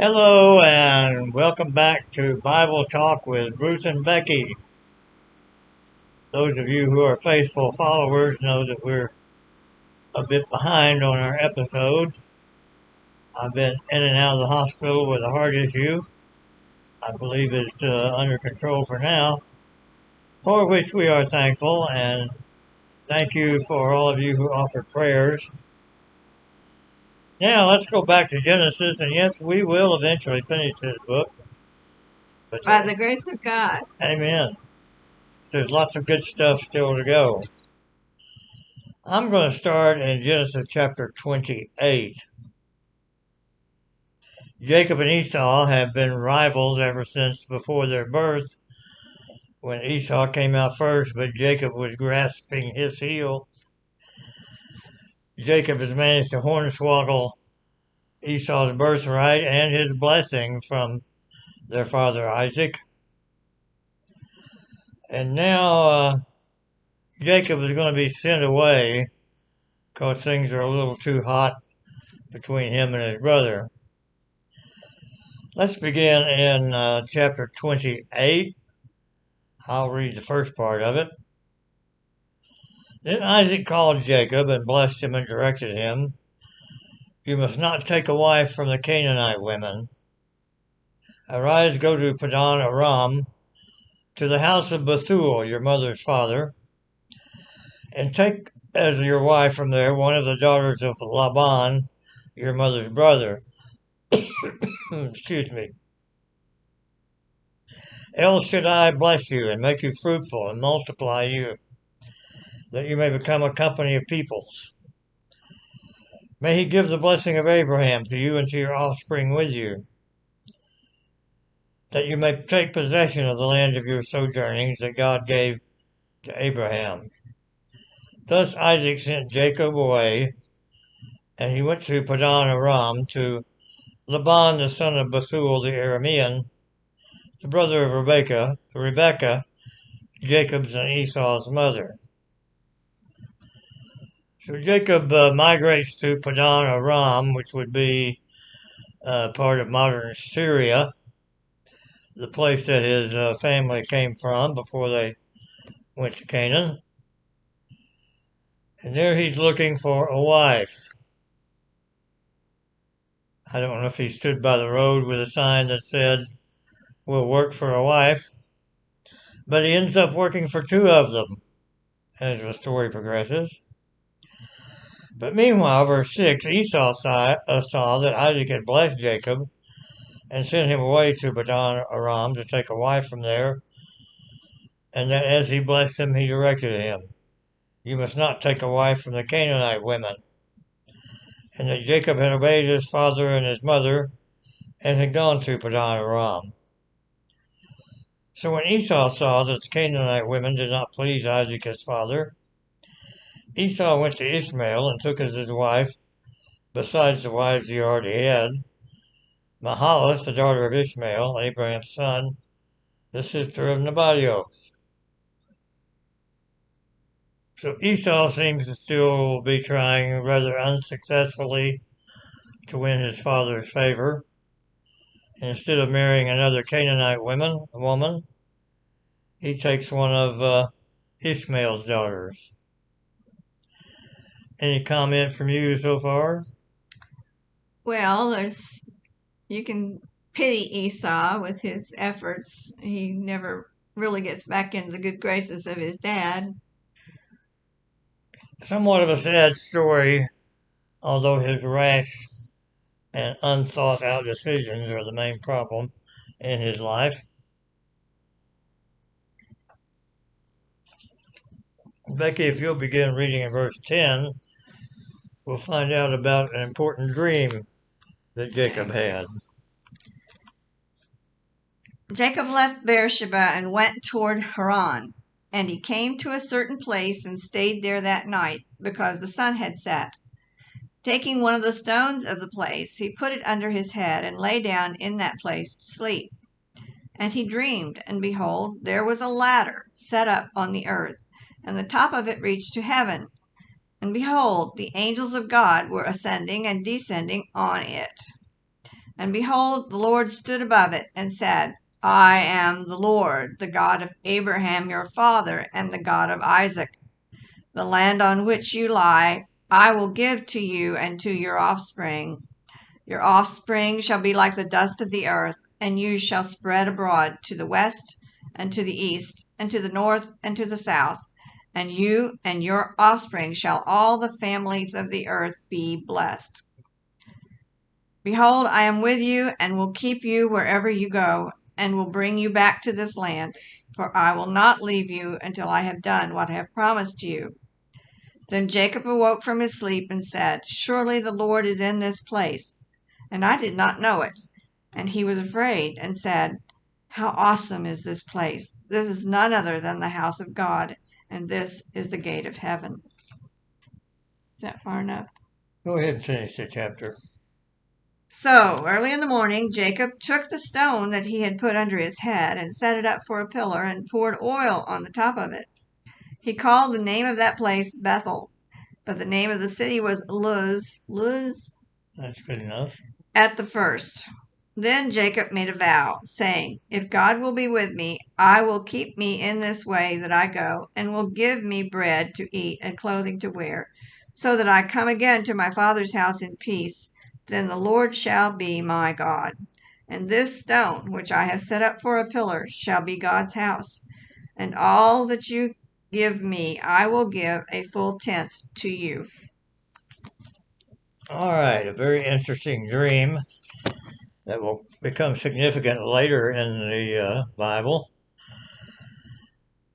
Hello and welcome back to Bible Talk with Bruce and Becky. Those of you who are faithful followers know that we're a bit behind on our episodes. I've been in and out of the hospital with a heart issue. I believe it's under control for now, for which we are thankful, and thank you for all of you who offered prayers. Now let's go back to Genesis, and yes, we will eventually finish this book. But By the grace of God. amen. There's lots of good stuff still to go. I'm going to start in Genesis chapter 28. Jacob and Esau have been rivals ever since before their birth, when Esau came out first, but Jacob was grasping his heel. Jacob has managed to hornswoggle Esau's birthright and his blessing from their father Isaac. And now Jacob is going to be sent away because things are a little too hot between him and his brother. Let's begin in chapter 28. I'll read the first part of it. Then Isaac called Jacob and blessed him and directed him, "You must not take a wife from the Canaanite women. Arise, go to Padan Aram, to the house of Bethuel, your mother's father, and take as your wife from there one of the daughters of Laban, your mother's brother." Excuse me. El Shaddai bless you and make you fruitful and multiply you, that you may become a company of peoples. May he give the blessing of Abraham to you and to your offspring with you, that you may take possession of the land of your sojournings that God gave to Abraham. Thus Isaac sent Jacob away, and he went to Padan Aram to Laban the son of Bethuel the Aramean, the brother of Rebekah, Jacob's and Esau's mother. So Jacob migrates to Padan Aram, which would be part of modern Syria, the place that his family came from before they went to Canaan. And there he's looking for a wife. I don't know if he stood by the road with a sign that said, "We'll work for a wife," but he ends up working for two of them as the story progresses. But meanwhile, verse 6, Esau saw that Isaac had blessed Jacob and sent him away to Padan Aram to take a wife from there, and that as he blessed him, he directed him, "You must not take a wife from the Canaanite women," and that Jacob had obeyed his father and his mother and had gone to Padan Aram. So when Esau saw that the Canaanite women did not please Isaac his father, Esau went to Ishmael and took as his wife, besides the wives he already had, Mahalath, the daughter of Ishmael, Abraham's son, the sister of Nebaioth. So Esau seems to still be trying rather unsuccessfully to win his father's favor. And instead of marrying another Canaanite woman, he takes one of Ishmael's daughters. Any comment from you so far? Well, you can pity Esau with his efforts. He never really gets back into the good graces of his dad. Somewhat of a sad story, although his rash and unthought out decisions are the main problem in his life. Becky, if you'll begin reading in verse 10, we'll find out about an important dream that Jacob had. Jacob left Beersheba and went toward Haran, and he came to a certain place and stayed there that night, because the sun had set. Taking one of the stones of the place, he put it under his head and lay down in that place to sleep. And he dreamed, and behold, there was a ladder set up on the earth, and the top of it reached to heaven. And behold, the angels of God were ascending and descending on it. And behold, the Lord stood above it and said, I am the Lord, the God of Abraham your father, and the God of Isaac. The land on which you lie, I will give to you and to your offspring. Your offspring shall be like the dust of the earth, and you shall spread abroad to the west and to the east and to the north and to the south. And you and your offspring shall all the families of the earth be blessed. Behold, I am with you and will keep you wherever you go, and will bring you back to this land, for I will not leave you until I have done what I have promised you. Then Jacob awoke from his sleep and said, Surely the Lord is in this place, and I did not know it. And he was afraid and said, How awesome is this place! This is none other than the house of God, and this is the gate of heaven. Is that far enough? Go ahead and finish the chapter. So early in the morning, Jacob took the stone that he had put under his head and set it up for a pillar and poured oil on the top of it. He called the name of that place Bethel, but the name of the city was Luz. That's good enough. At the first. Then Jacob made a vow, saying, If God will be with me, I will keep me in this way that I go, and will give me bread to eat and clothing to wear, so that I come again to my father's house in peace. Then the Lord shall be my God. And this stone, which I have set up for a pillar, shall be God's house. And all that you give me, I will give a full tenth to you. All right, a very interesting dream that will become significant later in the Bible.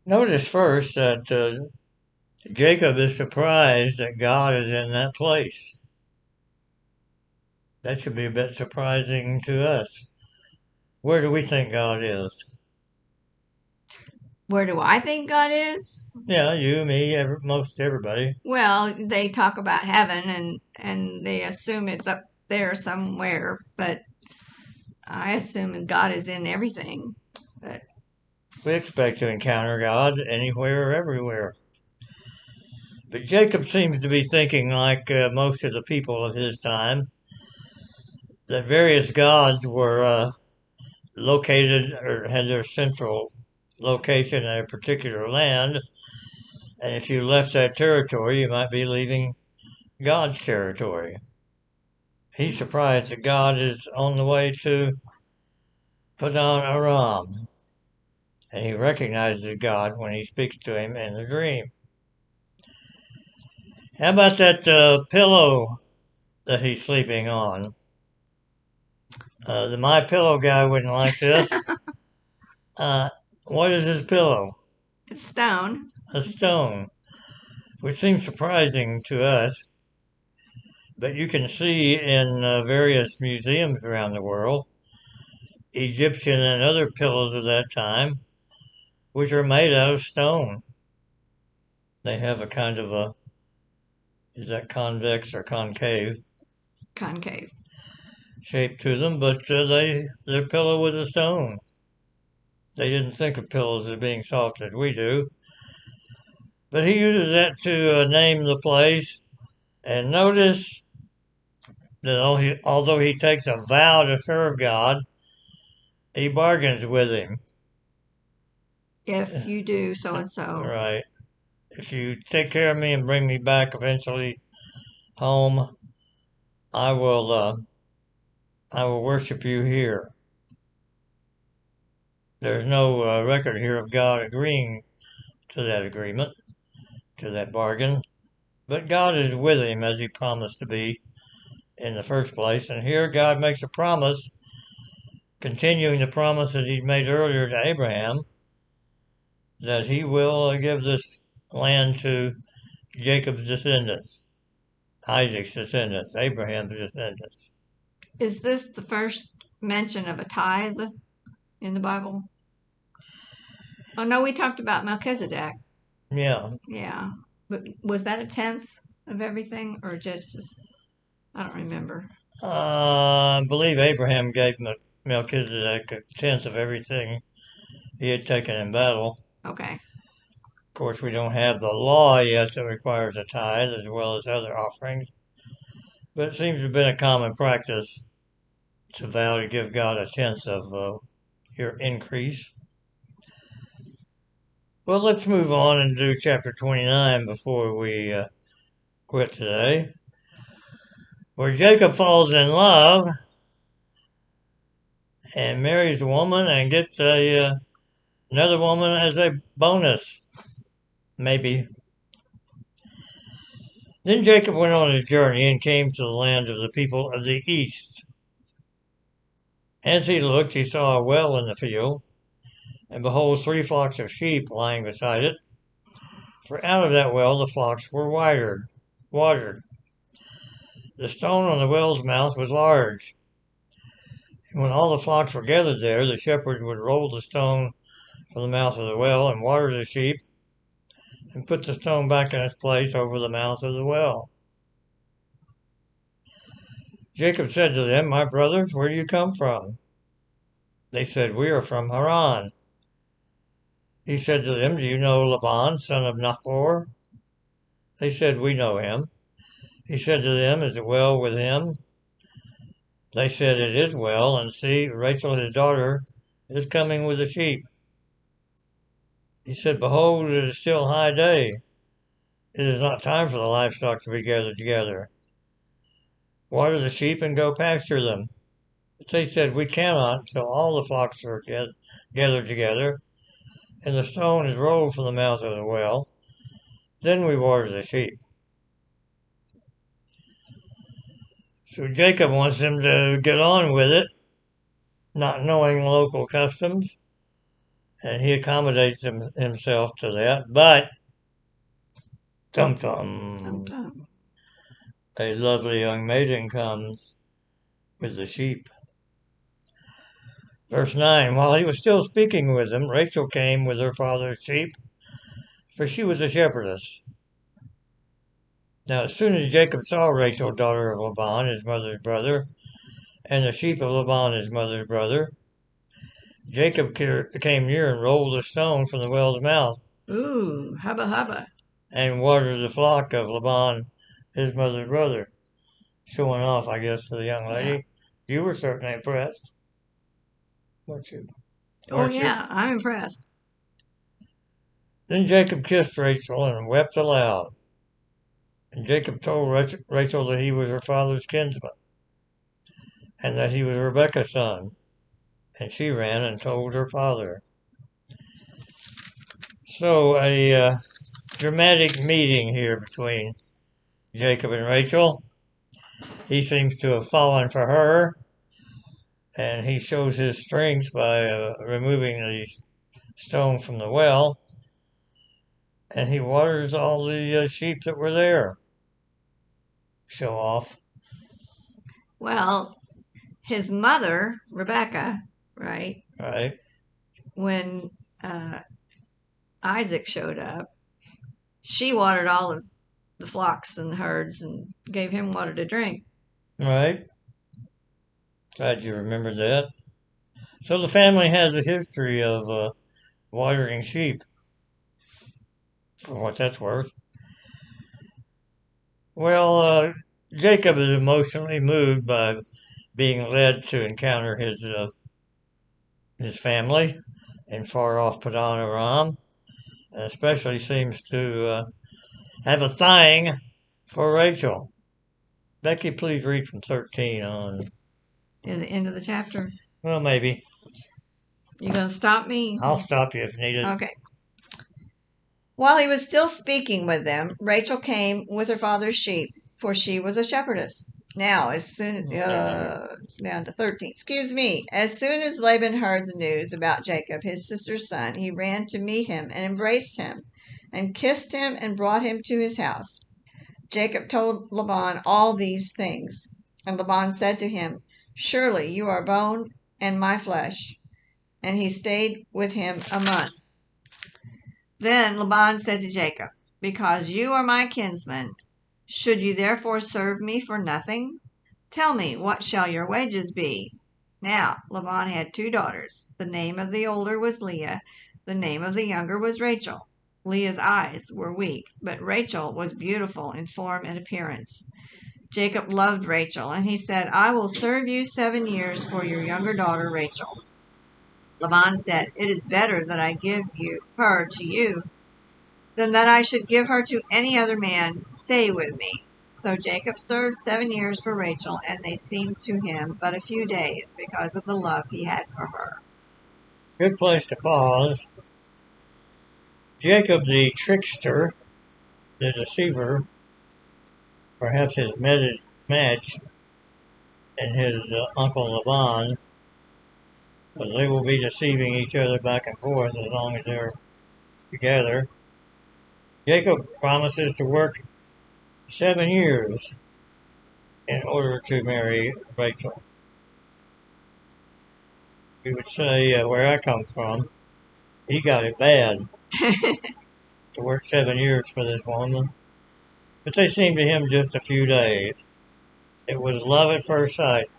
Notice first that Jacob is surprised that God is in that place. That should be a bit surprising to us. Where do we think God is? Where do I think God is? Yeah, you, me, most everybody. Well, they talk about heaven and they assume it's up there somewhere, but I assume God is in everything. But We expect to encounter God anywhere or everywhere. But Jacob seems to be thinking, like most of the people of his time, that various gods were located or had their central location in a particular land. And if you left that territory, you might be leaving God's territory. He's surprised that God is on the way to Padan Aram. And he recognizes God when he speaks to him in the dream. How about that pillow that he's sleeping on? The My Pillow guy wouldn't like this. What is his pillow? it's stone. A stone, which seems surprising to us. But you can see in various museums around the world, Egyptian and other pillows of that time, which are made out of stone. They have a kind of a, is that convex or concave? Concave. Shape to them, but their pillow was a stone. They didn't think of pillows as being soft as we do. But he uses that to name the place. And notice that although he takes a vow to serve God, he bargains with him. If you do so and so. Right. If you take care of me and bring me back eventually home, I will worship you here. There's no record here of God agreeing to that agreement, to that bargain. But God is with him as he promised to be in the first place. And here God makes a promise, continuing the promise that he made earlier to Abraham, that he will give this land to Jacob's descendants, Isaac's descendants, Abraham's descendants. Is this the first mention of a tithe in the Bible? Oh no, we talked about Melchizedek. Yeah. Yeah. But was that a tenth of everything or just I don't remember. I believe Abraham gave Melchizedek a tenth of everything he had taken in battle. Okay. Of course, we don't have the law yet that requires a tithe as well as other offerings, but it seems to have been a common practice It's a vow to give God a tenth of your increase. Well, let's move on and do chapter 29 before we quit today, where Jacob falls in love and marries a woman and gets another woman as a bonus, maybe. Then Jacob went on his journey and came to the land of the people of the east. As he looked, he saw a well in the field, and behold, 3 flocks of sheep lying beside it. For out of that well the flocks were watered. The stone on the well's mouth was large. And when all the flocks were gathered there, the shepherds would roll the stone from the mouth of the well and water the sheep, and put the stone back in its place over the mouth of the well. Jacob said to them, "My brothers, where do you come from?" They said, "We are from Haran." He said to them, "Do you know Laban, son of Nahor?" They said, "We know him." He said to them, "Is it well with him?" They said, "It is well, and see, Rachel his daughter is coming with the sheep." He said, "Behold, it is still high day. It is not time for the livestock to be gathered together. Water the sheep and go pasture them." But they said, "We cannot till all the flocks are gathered together, and the stone is rolled from the mouth of the well. Then we water the sheep." So Jacob wants them to get on with it, not knowing local customs, and he accommodates himself to that. But, tum-tum, a lovely young maiden comes with the sheep. Verse 9, while he was still speaking with them, Rachel came with her father's sheep, for she was a shepherdess. Now as soon as Jacob saw Rachel, daughter of Laban, his mother's brother, and the sheep of Laban, his mother's brother, Jacob came near and rolled a stone from the well's mouth. Ooh, hubba hubba. And watered the flock of Laban, his mother's brother. Showing off, I guess, to the young lady. Yeah. You were certainly impressed, weren't you? Oh, yeah, I'm impressed. Then Jacob kissed Rachel and wept aloud. And Jacob told Rachel that he was her father's kinsman, and that he was Rebekah's son. And she ran and told her father. So a dramatic meeting here between Jacob and Rachel. He seems to have fallen for her, and he shows his strength by removing the stone from the well, and he waters all the sheep that were there. Show off. Well, his mother, Rebecca, right? Right. When Isaac showed up, she watered all of the flocks and the herds and gave him water to drink. Right. Glad you remembered that. So the family has a history of watering sheep, for what that's worth. Well, Jacob is emotionally moved by being led to encounter his family in far off Padan Aram, and especially seems to have a thing for Rachel. Becky, please read from 13 on. To the end of the chapter. Well, maybe. You gonna stop me? I'll stop you if needed. Okay. While he was still speaking with them, Rachel came with her father's sheep, for she was a shepherdess. Now, down to 13. Excuse me. As soon as Laban heard the news about Jacob, his sister's son, he ran to meet him and embraced him and kissed him and brought him to his house. Jacob told Laban all these things, and Laban said to him, "Surely you are bone and my flesh." And he stayed with him a month. Then Laban said to Jacob, "Because you are my kinsman, should you therefore serve me for nothing? Tell me, what shall your wages be?" Now Laban had 2 daughters. The name of the older was Leah. The name of the younger was Rachel. Leah's eyes were weak, but Rachel was beautiful in form and appearance. Jacob loved Rachel, and he said, I will serve you 7 years for your younger daughter Rachel. Laban said, It is better that I give her to you than that I should give her to any other man. Stay with me. So Jacob served 7 years for Rachel, and they seemed to him but a few days because of the love he had for her. Good place to pause. Jacob the trickster, the deceiver, perhaps his match, and his uncle Laban, but they will be deceiving each other back and forth as long as they're together. Jacob promises to work 7 years in order to marry Rachel. We would say, where I come from, he got it bad to work 7 years for this woman, but they seemed to him just a few days. It was love at first sight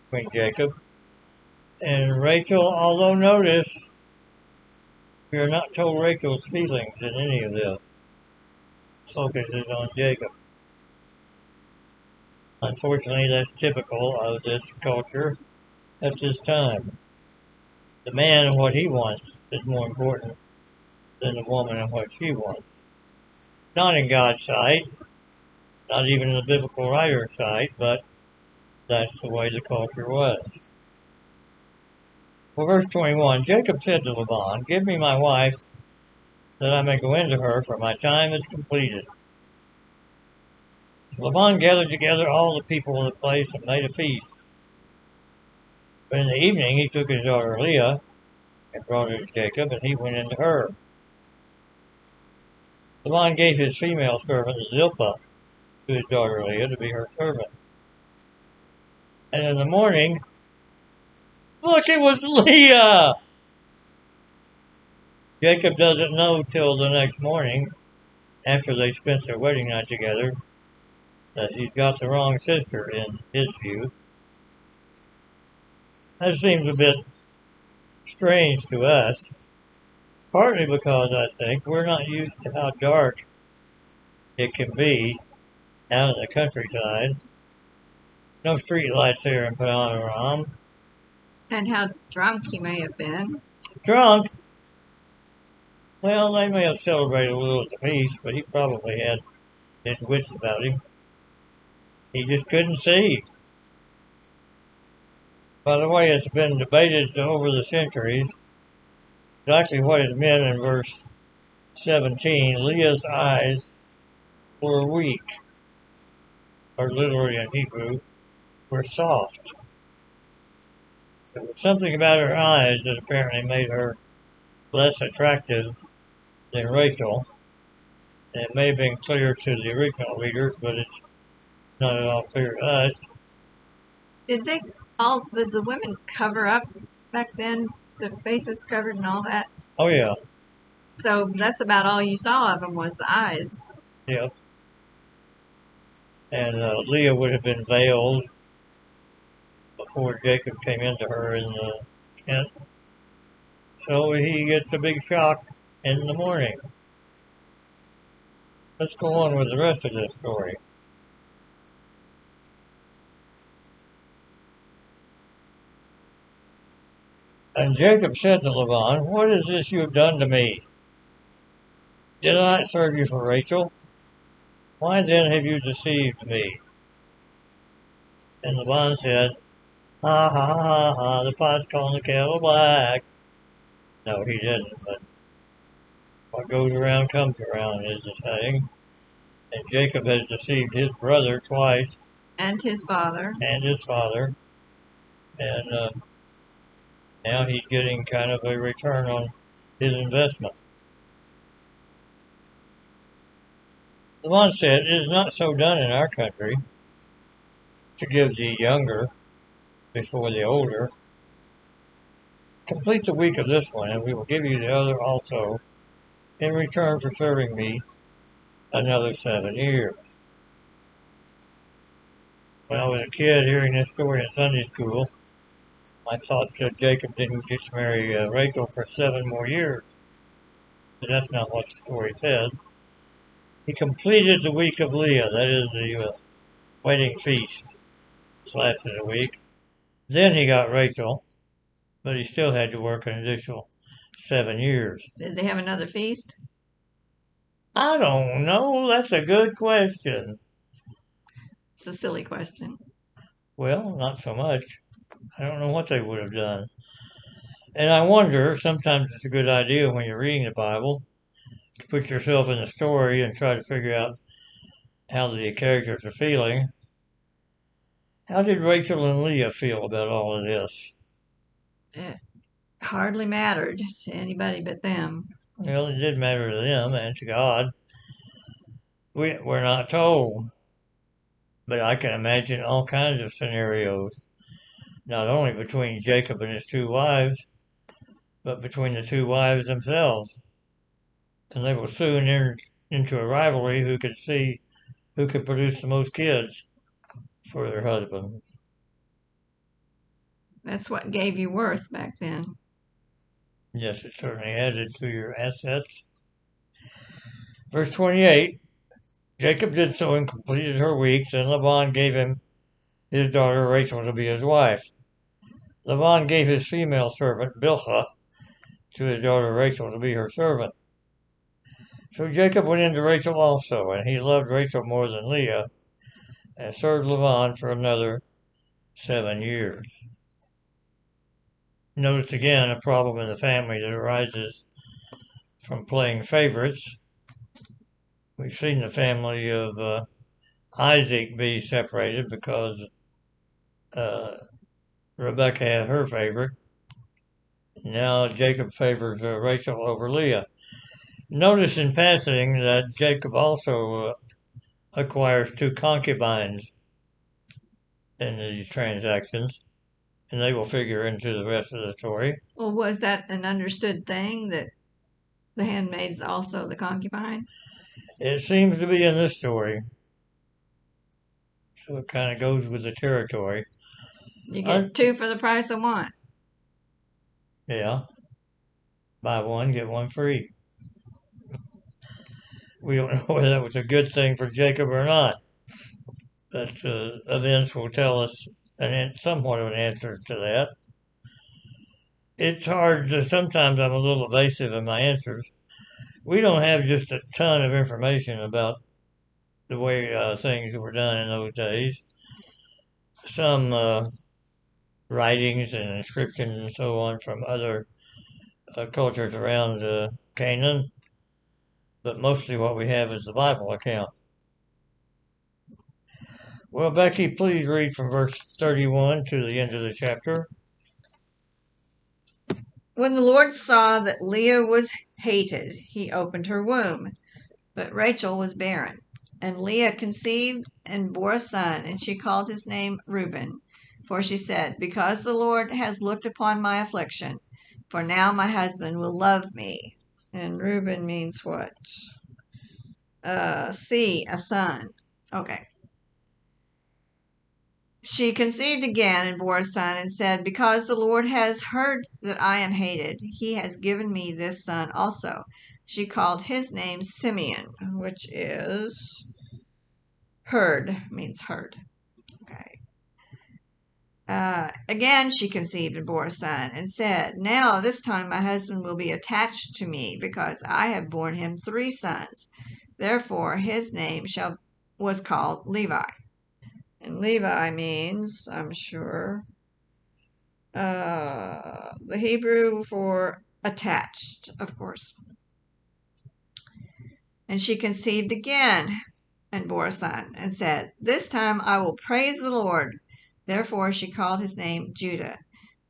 between Jacob and Rachel, although notice we are not told Rachel's feelings in any of this. Focus is on Jacob. Unfortunately, that's typical of this culture at this time. The man and what he wants is more important than the woman and what she wants. Not in God's sight, not even in the biblical writer's sight, but that's the way the culture was. Well, verse 21, Jacob said to Laban, Give me my wife, that I may go into her, for my time is completed. So Laban gathered together all the people of the place and made a feast. But in the evening he took his daughter Leah and brought her to Jacob, and he went into her. Laban gave his female servant Zilpah to his daughter Leah to be her servant. And in the morning, look, it was Leah! Jacob doesn't know till the next morning, after they spent their wedding night together, that he's got the wrong sister in his view. That seems a bit strange to us, partly because I think we're not used to how dark it can be out in the countryside. No street lights here in Panorama. And how drunk he may have been. Drunk? Well, they may have celebrated a little at the feast, but he probably had his wits about him. He just couldn't see. By the way, it's been debated over the centuries exactly what is meant in verse 17. Leah's eyes were weak, or literally in Hebrew, were soft. There was something about her eyes that apparently made her less attractive than Rachel. It may have been clear to the original readers, but it's not at all clear to us. Did the women cover up back then? The faces covered and all that? Oh, yeah. So that's about all you saw of them was the eyes. Yeah. And Leah would have been veiled before Jacob came into her in the tent. So he gets a big shock in the morning. Let's go on with the rest of this story. And Jacob said to Laban, What is this you have done to me? Did I not serve you for Rachel? Why then have you deceived me? And Laban said, Ha ha ha ha, the pot's calling the kettle black. No, he didn't, but what goes around comes around is the saying. And Jacob has deceived his brother twice. And his father. And his father. And now he's getting kind of a return on his investment. Laban said, It is not so done in our country to give the younger before the older. Complete the week of this one, and we will give you the other also in return for serving me another 7 years. When I was a kid hearing this story in Sunday school, I thought that Jacob didn't get to marry Rachel for 7 more years. But that's not what the story says. He completed the week of Leah, that is the wedding feast, which lasted a week. Then he got Rachel, but he still had to work an additional 7 years. Did they have another feast? I don't know. That's a good question. It's a silly question. Well, not so much. I don't know what they would have done. And I wonder, sometimes it's a good idea when you're reading the Bible to put yourself in the story and try to figure out how the characters are feeling. How did Rachel and Leah feel about all of this? It hardly mattered to anybody but them. Well, it did matter to them and to God. We're not told, but I can imagine all kinds of scenarios, not only between Jacob and his two wives, but between the two wives themselves. And they will soon enter into a rivalry who could produce the most kids for their husband. That's what gave you worth back then. Yes, it certainly added to your assets. Verse 28, Jacob did so and completed her weeks, and Laban gave him his daughter Rachel to be his wife. Laban gave his female servant Bilhah to his daughter Rachel to be her servant. So Jacob went into Rachel also, and he loved Rachel more than Leah, and served Laban for another 7 years. Notice again a problem in the family that arises from playing favorites. We've seen the family of Isaac be separated because Rebecca had her favorite. Now Jacob favors Rachel over Leah. Notice in passing that Jacob also acquires two concubines in these transactions, and they will figure into the rest of the story. Well, was that an understood thing that the handmaid's also the concubine? It seems to be in this story, so it kind of goes with the territory. You get two for the price of one. Yeah, buy one, get one free. We don't know whether that was a good thing for Jacob or not, but events will tell us somewhat of an answer to that. It's hard to, sometimes I'm a little evasive in my answers. We don't have just a ton of information about the way things were done in those days. Some writings and inscriptions and so on from other cultures around Canaan, but mostly what we have is the Bible account. Well, Becky, please read from verse 31 to the end of the chapter. When the Lord saw that Leah was hated, he opened her womb, but Rachel was barren. And Leah conceived and bore a son, and she called his name Reuben. For she said, because the Lord has looked upon my affliction, for now my husband will love me. And Reuben means what? A son. Okay. She conceived again and bore a son and said, because the Lord has heard that I am hated, he has given me this son also. She called his name Simeon, which is means heard. Okay. Again, she conceived and bore a son and said, now this time my husband will be attached to me because I have borne him 3 sons. Therefore his name was called Levi. And Levi means, I'm sure, the Hebrew for attached, of course. And she conceived again and bore a son and said, this time I will praise the Lord. Therefore she called his name Judah.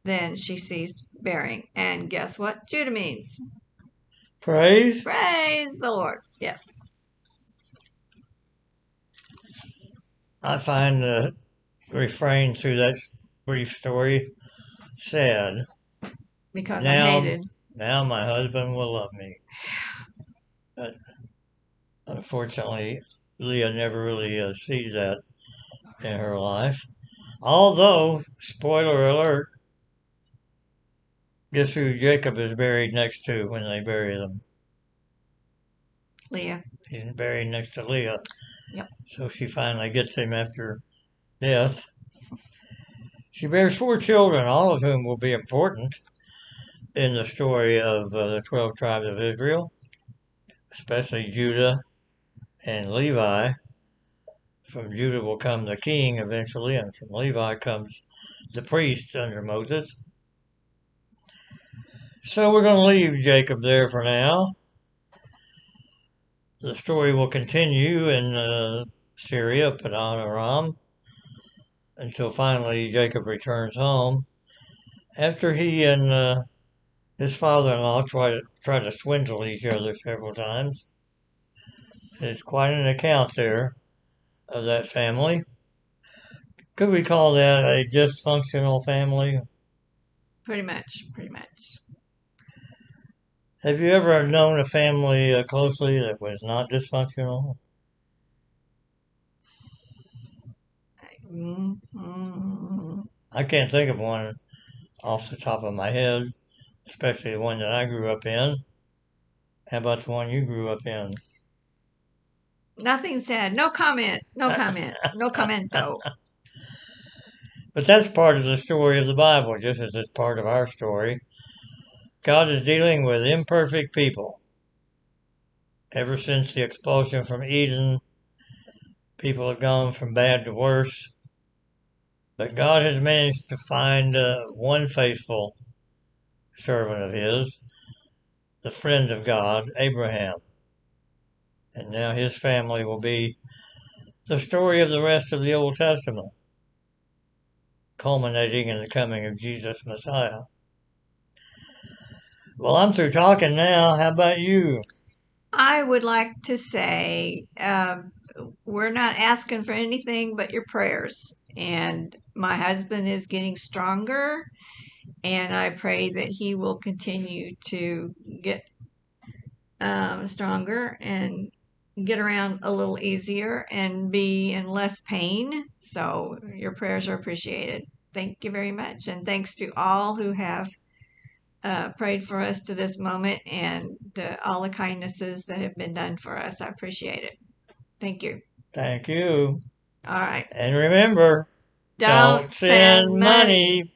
Then she ceased bearing. And guess what Judah means? Praise. Praise the Lord. Yes. I find the refrain through that brief story sad. Because I'm hated. Now my husband will love me. But unfortunately, Leah never really sees that in her life. Although, spoiler alert, guess who Jacob is buried next to when they bury them? Leah. He's buried next to Leah. Yep. So she finally gets him after death. She bears 4 children, all of whom will be important in the story of the 12 tribes of Israel, especially Judah and Levi. From Judah will come the king eventually, and from Levi comes the priest under Moses. So we're going to leave Jacob there for now. The story will continue in Syria, Padan Aram, until finally Jacob returns home. After he and his father-in-law try to swindle each other several times. It's quite an account there of that family. Could we call that a dysfunctional family? Pretty much, pretty much. Have you ever known a family closely that was not dysfunctional? Mm-hmm. I can't think of one off the top of my head, especially the one that I grew up in. How about the one you grew up in? Nothing said. No comment. No comment. No commento. But that's part of the story of the Bible, just as it's part of our story. God is dealing with imperfect people. Ever since the expulsion from Eden, people have gone from bad to worse. But God has managed to find one faithful servant of his, the friend of God, Abraham. And now his family will be the story of the rest of the Old Testament, culminating in the coming of Jesus Messiah. Well, I'm through talking now. How about you? I would like to say we're not asking for anything but your prayers. And my husband is getting stronger, and I pray that he will continue to get stronger and get around a little easier and be in less pain. So your prayers are appreciated. Thank you very much. And thanks to all who have prayed for us to this moment and all the kindnesses that have been done for us. I appreciate it. Thank you. Thank you. All right. And remember, Don't don't send send money. money.